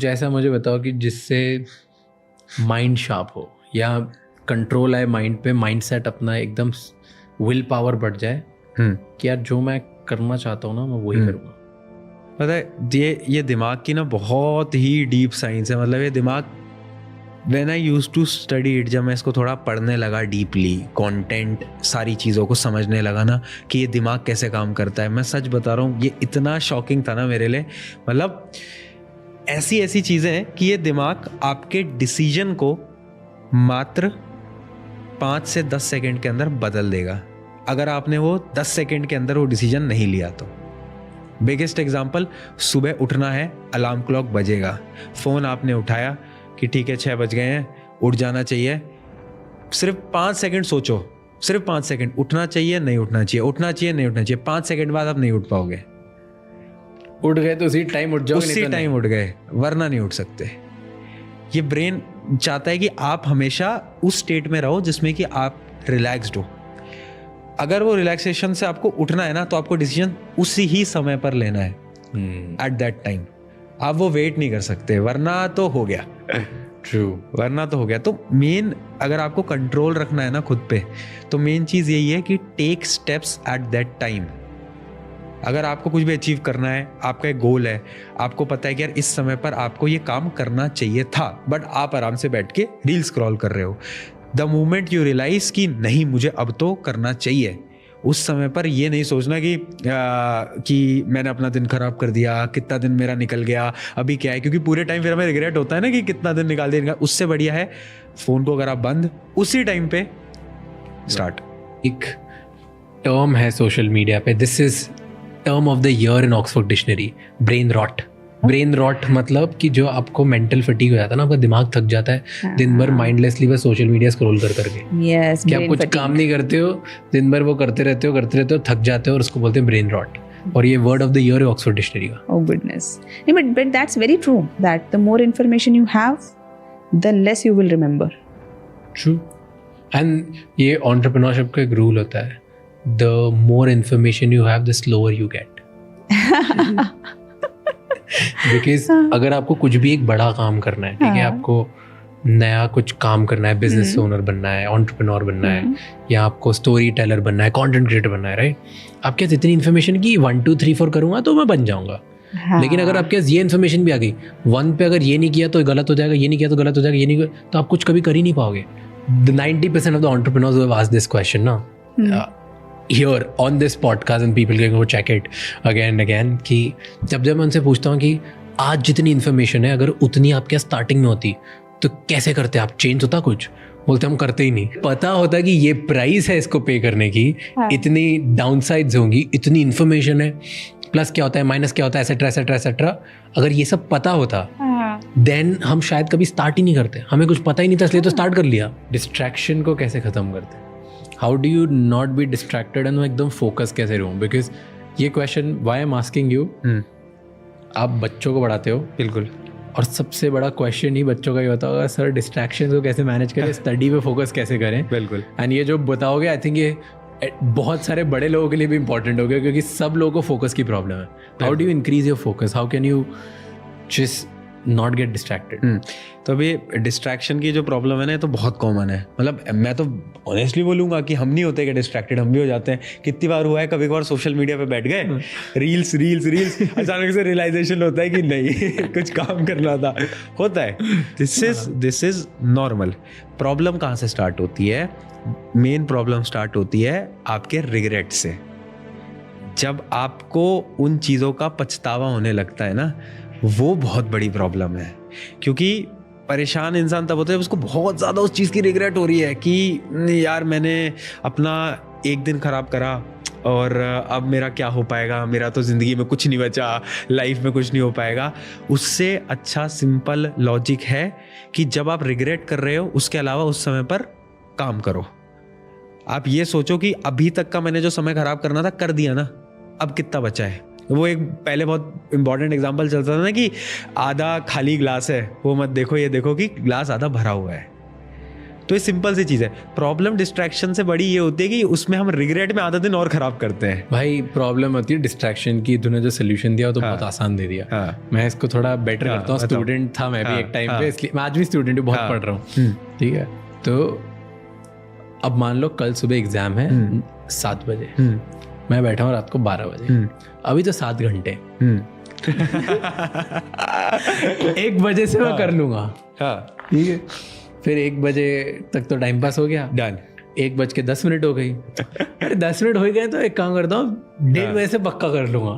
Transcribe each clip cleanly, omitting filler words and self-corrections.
जैसा मुझे बताओ कि जिससे माइंड शार्प हो या कंट्रोल आए माइंड पे, माइंड सेट अपना एकदम विल पावर बढ़ जाए कि यार जो मैं करना चाहता हूँ ना मैं वही करूँगा। पता है ये दिमाग की ना बहुत ही डीप साइंस है। मतलब ये दिमाग when I used to study it, जब मैं इसको थोड़ा पढ़ने लगा डीपली, कंटेंट सारी चीज़ों को समझने लगा ना कि ये दिमाग कैसे काम करता है, मैं सच बता रहा हूँ ये इतना शॉकिंग था ना मेरे लिए। मतलब ऐसी चीज़ें हैं कि ये दिमाग आपके डिसीजन को मात्र 5 से 10 सेकंड के अंदर बदल देगा अगर आपने वो 10 सेकंड के अंदर वो डिसीजन नहीं लिया तो। बिगेस्ट एग्जांपल, सुबह उठना है, अलार्म क्लॉक बजेगा, फ़ोन आपने उठाया कि ठीक है 6 बज गए हैं, उठ जाना चाहिए। सिर्फ 5 सेकंड सोचो, सिर्फ 5 सेकंड, उठना चाहिए नहीं उठना चाहिए, उठना चाहिए नहीं उठना चाहिए। 5 सेकंड बाद आप नहीं उठ पाओगे। उठ गए तो उसी टाइम उठ जाओ, उसी टाइम उठ गए, वरना नहीं उठ सकते। ये ब्रेन चाहता है कि आप हमेशा उस स्टेट में रहो जिसमें कि आप रिलैक्स्ड हो। अगर वो रिलैक्सेशन से आपको उठना है ना तो आपको डिसीजन उसी ही समय पर लेना है, एट दैट टाइम। आप वो वेट नहीं कर सकते, वरना तो हो गया। ट्रू, वरना तो हो गया। तो मेन अगर आपको कंट्रोल रखना है ना खुद पे, तो मेन चीज़ यही है कि take steps at that time. अगर आपको कुछ भी अचीव करना है, आपका एक गोल है, आपको पता है कि यार इस समय पर आपको ये काम करना चाहिए था, बट आप आराम से बैठ के रील स्क्रॉल कर रहे हो। द मोमेंट यू रियलाइज कि नहीं मुझे अब तो करना चाहिए, उस समय पर ये नहीं सोचना कि मैंने अपना दिन खराब कर दिया, कितना दिन मेरा निकल गया, अभी क्या है, क्योंकि पूरे टाइम फिर हमें रिग्रेट होता है ना कि कितना दिन निकाल दिया। उससे बढ़िया है फोन को अगर आप बंद उसी टाइम पे स्टार्ट। एक टर्म है सोशल मीडिया पे, this is term of the year in Oxford dictionary, brain rot. Brain rot मतलब कि जो आपको मेंटल फटीग हो जाता है ना, आपका दिमाग थक जाता है दिन भर माइंडलेसली बस सोशल मीडिया स्क्रॉल कर करके। Yes, कि आप कुछ काम नहीं करते हो, दिन भर वो करते रहते हो, थक जाते हो, और उसको बोलते हैं ब्रेन रॉट। और ये वर्ड ऑफ द ईयर है ऑक्सफोर्ड डिक्शनरी का। Oh goodness. No, but that's very true that the more information you have, the less you will remember. True. And ये entrepreneurship का एक रूल होता है, the more information you have, the slower you get. Because अगर आपको कुछ भी एक बड़ा काम करना है, ठीक है, आपको नया कुछ काम करना है, बिजनेस ओनर बनना है, एंटरप्रेन्योर बनना है, या आपको स्टोरी टेलर बनना है, कंटेंट क्रिएटर बनना है, राइट? आपके पास इतनी इन्फॉर्मेशन की 1 2 3 4 करूंगा तो मैं बन जाऊंगा। लेकिन अगर आपके पास ये इन्फॉर्मेशन भी आ गई, 1 पे अगर ये नहीं किया तो गलत हो जाएगा, ये नहीं किया तो गलत हो जाएगा, ये नहीं तो आप कुछ कभी कर ही नहीं पाओगे। 90% of the entrepreneurs who have asked this question ना, here on this podcast, and people can go check it again and again, कि जब मैं उनसे पूछता हूँ कि आज जितनी इन्फॉर्मेशन है अगर उतनी आपके स्टार्टिंग में होती तो कैसे करते आप, चेंज होता कुछ? बोलते हम करते ही नहीं। पता होता कि ये प्राइस है इसको पे करने की, इतनी डाउनसाइड्स होंगी, इतनी इन्फॉर्मेशन है, प्लस क्या होता है, माइनस क्या होता है, एसेट्रा एसेट्रा एसेट्रा। अगर ये सब पता होता देन हम शायद कभी स्टार्ट ही नहीं करते। हमें कुछ पता ही नहीं था इसलिए तो स्टार्ट कर लिया। डिस्ट्रैक्शन को कैसे ख़त्म करते हैं? How do you not be distracted and एकदम फोकस कैसे रहूँ? बिकॉज ये question why I am asking you, आप बच्चों को पढ़ाते हो, बिल्कुल, और सबसे बड़ा क्वेश्चन ही बच्चों का ही होता होगा, सर डिस्ट्रैक्शन को कैसे मैनेज करें, स्टडी पे फोकस कैसे करें? बिल्कुल। एंड ये जो बताओगे आई थिंक ये बहुत सारे बड़े लोगों के लिए भी इंपॉर्टेंट हो गया, क्योंकि सब लोगों को फोकस की प्रॉब्लम है। How do you increase your focus? How can you just not get distracted? तो अभी डिस्ट्रैक्शन की जो प्रॉब्लम है ना, तो बहुत कॉमन है। मतलब मैं तो ऑनेस्टली बोलूँगा कि हम नहीं होते कि डिस्ट्रैक्टेड, हम भी हो जाते हैं। कितनी बार हुआ है, कभी कभार सोशल मीडिया पे बैठ गए, रील्स अचानक से रियलाइजेशन होता है कि नहीं कुछ काम करना था, होता है। This is normal. प्रॉब्लम कहाँ से स्टार्ट होती है? मेन प्रॉब्लम स्टार्ट होती है आपके रिग्रेट से। जब आपको उन चीज़ों का पछतावा होने लगता है ना, वो बहुत बड़ी प्रॉब्लम है। क्योंकि परेशान इंसान तब होता है उसको बहुत ज़्यादा उस चीज़ की रिग्रेट हो रही है कि यार मैंने अपना एक दिन ख़राब करा और अब मेरा क्या हो पाएगा, मेरा तो ज़िंदगी में कुछ नहीं बचा, लाइफ में कुछ नहीं हो पाएगा। उससे अच्छा सिंपल लॉजिक है कि जब आप रिग्रेट कर रहे हो, उसके अलावा उस समय पर काम करो। आप ये सोचो कि अभी तक का मैंने जो समय ख़राब करना था कर दिया ना, अब कितना बचा है। वो एक पहले बहुत इंपॉर्टेंट एग्जांपल चलता था ना कि आधा खाली ग्लास है, वो मत देखो, ये देखो कि ग्लास आधा भरा हुआ है। तो ये सिंपल सी चीज़ है। प्रॉब्लम डिस्ट्रैक्शन से बड़ी ये होती है कि उसमें हम रिग्रेट में आधा दिन और खराब करते हैं। भाई प्रॉब्लम होती है डिस्ट्रैक्शन की, तूने जो सोल्यूशन दिया वो तो बहुत आसान दे दिया। मैं इसको थोड़ा बेटर करता हूँ। स्टूडेंट था मैं भी एक टाइम पे, इसलिए मैं आज भी स्टूडेंट हूँ, बहुत पढ़ रहा हूँ, ठीक है। तो अब मान लो कल सुबह एग्जाम है 7 बजे, मैं बैठा हूँ रात को 12 बजे, अभी तो 7 घंटे 1 बजे से मैं कर लूंगा, ठीक है। फिर 1 बजे तक तो टाइम पास हो गया, डन। 1:10 हो गई। अरे 10 मिनट हो गए तो एक काम करता हूँ, 1:30 बजे से पक्का कर लूंगा,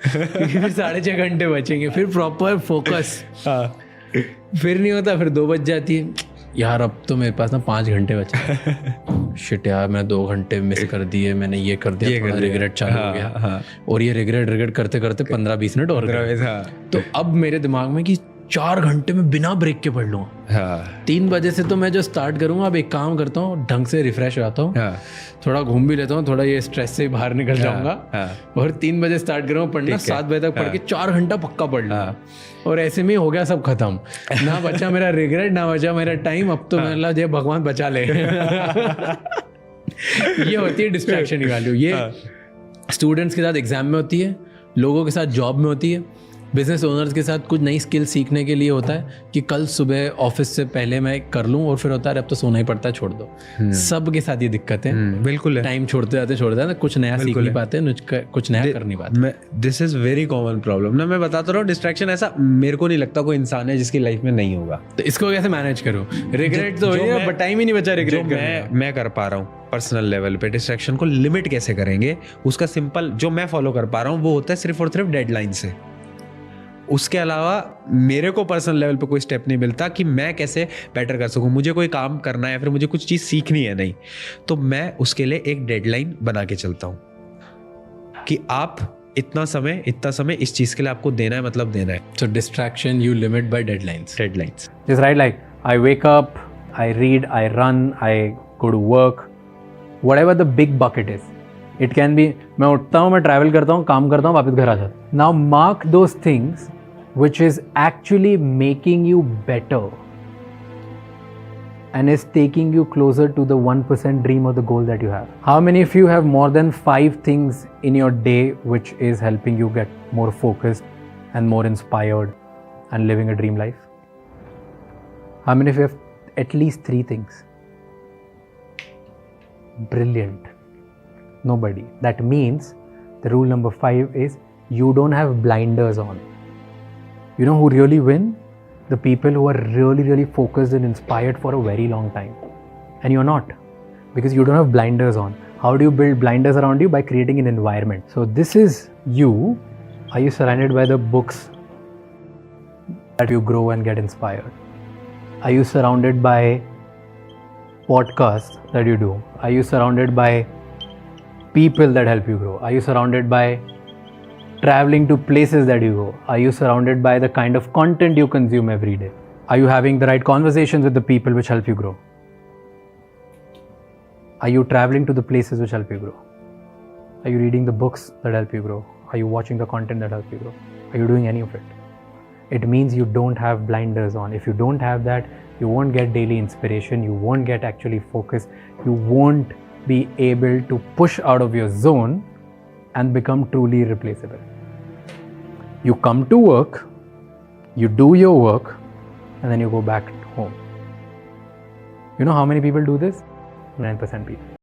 क्योंकि फिर 6.5 घंटे बचेंगे, फिर प्रॉपर फोकस। फिर नहीं होता, फिर 2 बज जाती है, यार अब तो मेरे पास ना 5 घंटे बचे। शिट यार, मैं 2 घंटे मिस कर दिए, मैंने ये कर दिया, थोड़ा रिग्रेट चालू हो गया। और ये रिग्रेट करते करते 15-20 मिनट और गए। तो अब मेरे दिमाग में कि 4 घंटे में बिना ब्रेक के पढ़ लूँगा। 3 बजे से तो मैं जो स्टार्ट करूँगा, अब एक काम करता हूँ, ढंग से रिफ्रेश हो जाता हूँ, थोड़ा घूम भी लेता हूँ, थोड़ा ये स्ट्रेस से बाहर निकल जाऊंगा, और 3 बजे स्टार्ट करूँगा पढ़ना, 7 बजे तक पढ़ के 4 घंटा पक्का पढ़ लूँगा। और ऐसे में हो गया सब खत्म, ना बचा मेरा रिग्रेट, ना बचा मेरा टाइम। अब तो मेरा जय भगवान बचा ले। ये होती है डिस्ट्रैक्शन की वैल्यू। ये स्टूडेंट्स के साथ एग्जाम में होती है, लोगों के साथ जॉब में होती है, बिजनेस ओनर्स के साथ कुछ नई स्किल सीखने के लिए होता है कि कल सुबह ऑफिस से पहले मैं कर लूँ, और फिर होता है अब तो सोना ही पड़ता है, छोड़ दो। सब के साथ ये दिक्कत है, बिल्कुल है। टाइम छोड़ते जाते कुछ नया सीख नहीं पाते, कुछ नया कर नहीं पाते। This is very common problem ना। मैं बताता रहा हूँ, डिस्ट्रैक्शन ऐसा मेरे को नहीं लगता कोई इंसान है जिसकी लाइफ में नहीं होगा। तो इसको कैसे मैनेज करूँ? रिग्रेट तो हो, बट टाइम ही नहीं बचा रिग्रेट करने। मैं कर पा रहा हूँ पर्सनल लेवल पे डिस्ट्रैक्शन को लिमिट कैसे करेंगे, उसका सिंपल जो मैं फॉलो कर पा रहा हूँ वो होता है सिर्फ और सिर्फ डेडलाइन से। उसके अलावा मेरे को पर्सनल लेवल पे कोई स्टेप नहीं मिलता कि मैं कैसे बेटर कर सकूं। मुझे कोई काम करना है, फिर मुझे कुछ चीज़ सीखनी है, नहीं तो मैं उसके लिए एक डेडलाइन बना के चलता हूं कि आप इतना समय इस चीज़ के लिए आपको देना है, मतलब देना है। So distraction you limit by deadlines. Just right, like I wake up, I read, I run, I go to work, whatever the big bucket is. It can be मैं उठता हूँ, मैं ट्रैवल करता हूँ, काम करता हूँ, वापस घर आ जाता हूँ। Now mark those things which is actually making you better and is taking you closer to the 1% dream or the goal that you have. How many of you have more than 5 things in your day which is helping you get more focused and more inspired and living a dream life? How many of you have at least 3 things? Brilliant. Nobody. That means the rule number 5 is you don't have blinders on. You know who really win? The people who are really, really focused and inspired for a very long time. And you're not, because you don't have blinders on. How do you build blinders around you? By creating an environment. So this is you. Are you surrounded by the books that you grow and get inspired? Are you surrounded by podcasts that you do? Are you surrounded by people that help you grow? Are you surrounded by traveling to places that you go? Are you surrounded by the kind of content you consume every day? Are you having the right conversations with the people which help you grow? Are you traveling to the places which help you grow? Are you reading the books that help you grow? Are you watching the content that helps you grow? Are you doing any of it? It means you don't have blinders on. If you don't have that, you won't get daily inspiration, you won't get actually focused, you won't be able to push out of your zone and become truly irreplaceable. You come to work, you do your work, and then you go back home. You know how many people do this? 9% people.